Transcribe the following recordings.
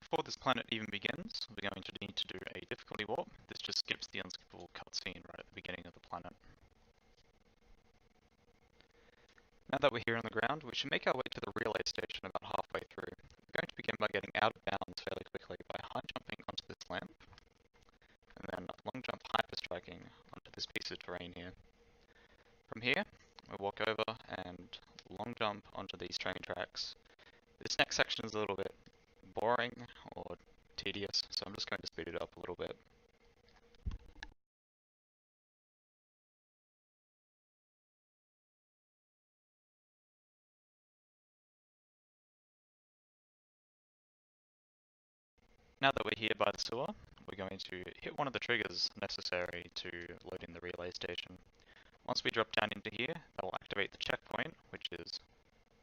before this planet even begins, we're going to need to do a difficulty warp. This just skips the unskippable cutscene right at the beginning of the planet. Now that we're here on the ground, we should make our way to the relay station about halfway through. We're going to begin by getting out of bounds fairly quickly by high jumping onto this lamp, and then long jump hyper striking onto this piece of terrain here. From here, we'll walk over and long jump onto these train tracks. This next section is a little bit boring or tedious, so I'm just going to speed it up a little bit. Now that we're here by the sewer, we're going to hit one of the triggers necessary to load in the relay station. Once we drop down into here, that will activate the checkpoint, which is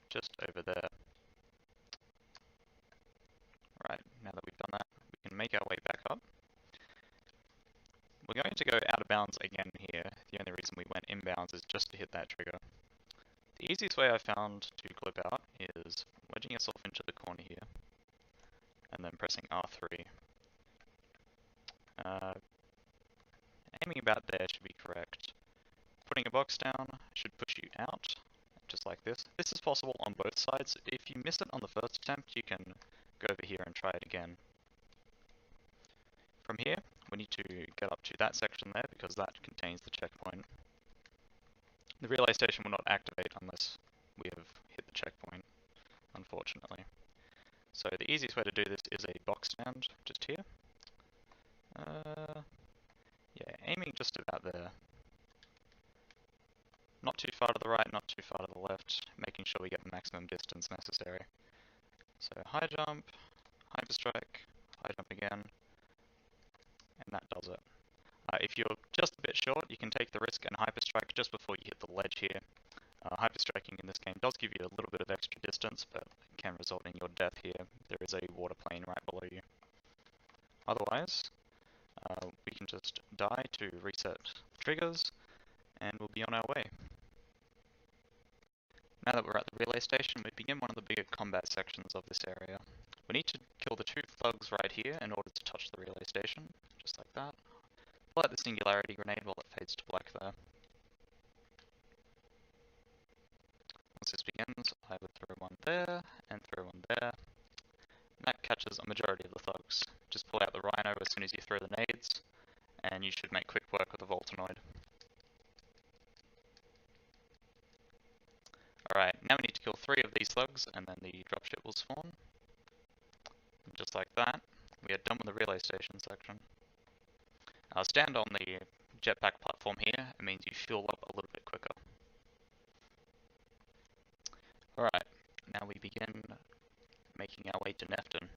just over there. Right, now that we've done that, we can make our way back up. We're going to go out of bounds again here. The only reason we went inbounds is just to hit that trigger. The easiest way I found to clip out is wedging yourself into the corner here, and then pressing R3. Aiming about there should be correct. Putting a box down should push you out, just like this. This is possible on both sides. If you miss it on the first attempt, you can go over here and try it again. From here, we need to get up to that section there because that contains the checkpoint. The relay station will not activate unless we have hit the checkpoint, unfortunately. So the easiest way to do this is a box stand, just here. Yeah, aiming just about there. Not too far to the right, not too far to the left, making sure we get the maximum distance necessary. So high jump, hyper strike, high jump again, and that does it. If you're just a bit short, you can take the risk and hyper strike just before you hit the ledge here. Hyper striking in this game does give you a little bit of extra distance, but it can result in your death here. There is a water plane right below you. Otherwise, we can just die to reset triggers, and we'll be on our way. Now that we're at the relay station, we begin one of the bigger combat sections of this area. We need to kill the two thugs right here in order to touch the relay station, just like that. Pull out the singularity grenade while it fades to black there. Once this begins, I would throw one there, and throw one there. And that catches a majority of the thugs. Just pull out the rhino as soon as you throw the nades, and you should make quick work with the Voltanoid. Alright, now we need to kill 3 of these thugs, and then the dropship will spawn. And just like that, we are done with the relay station section. Stand on the jetpack platform here, it means you fuel up a little bit quicker. Alright, now we begin making our way to Nefton.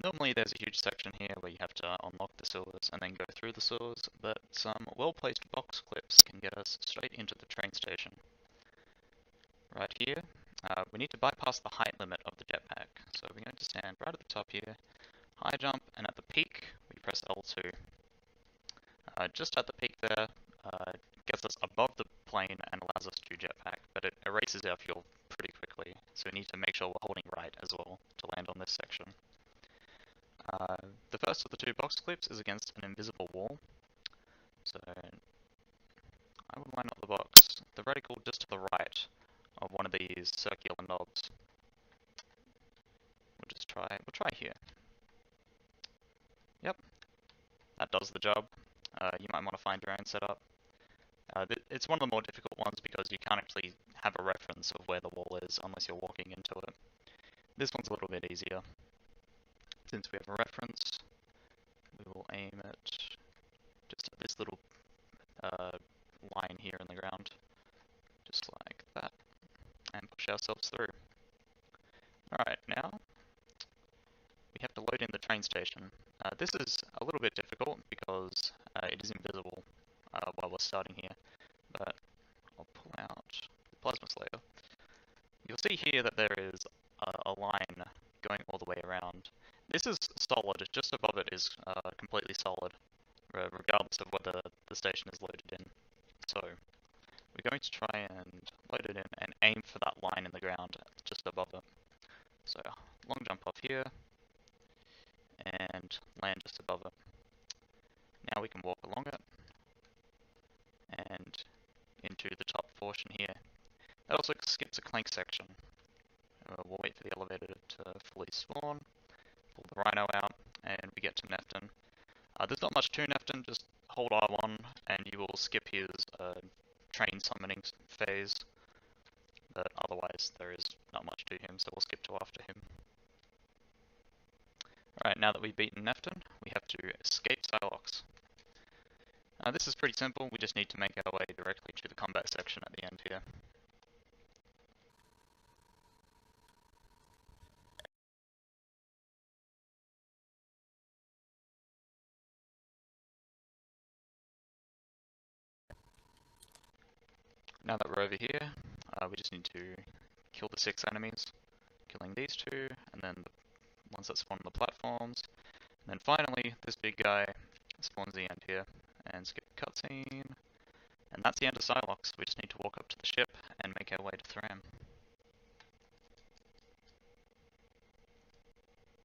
Normally there's a huge section here where you have to unlock the sewers and then go through the sewers, but some well-placed box clips can get us straight into the train station. Right here, we need to bypass the height limit of the jetpack, so we're going to stand right at the top here, high jump, and at the peak we press L2. Just at the peak there, gets us above the plane and allows us to jetpack, but it erases our fuel pretty quickly, so we need to make sure we're holding right as well to land on this section. The first of the 2 box clips is against an invisible wall, so I would line up the box, the reticle just to the right of one of these circular knobs. We'll try here. Yep, that does the job. You might want to find your own setup. It's one of the more difficult ones because you can't actually have a reference of where the wall is unless you're walking into it. This one's a little bit easier. Since we have a reference, we will aim it just at this little line here in the ground, just like that, and push ourselves through. Alright, now we have to load in the train station. This is a little bit difficult because it is invisible while we're starting here, but I'll pull out the plasma slayer. You'll see here that there is a line going all the way around. This is solid, just above it is completely solid, regardless of whether the station is loaded in. So we're going to try and load it in and aim for that line in the ground just above it. So long jump off here, and land just above it. Now we can walk along it and into the top portion here. That also skips a Clank section. We'll wait for the elevator to fully spawn, pull the Rhino out, and we get to Nefton. There's not much to Nefton, just hold R1 and you will skip his train summoning phase, but otherwise there is not much to him, so we'll skip to after him. Alright, now that we've beaten Nefton, we have to escape Silox. This is pretty simple, we just need to make our way directly to the combat section at the end here. Now that we're over here, we just need to kill the 6 enemies, killing these 2, and then the ones that spawn on the platforms. And then finally, this big guy spawns the end here, and skip cutscene. And that's the end of Silox. We just need to walk up to the ship and make our way to Thram.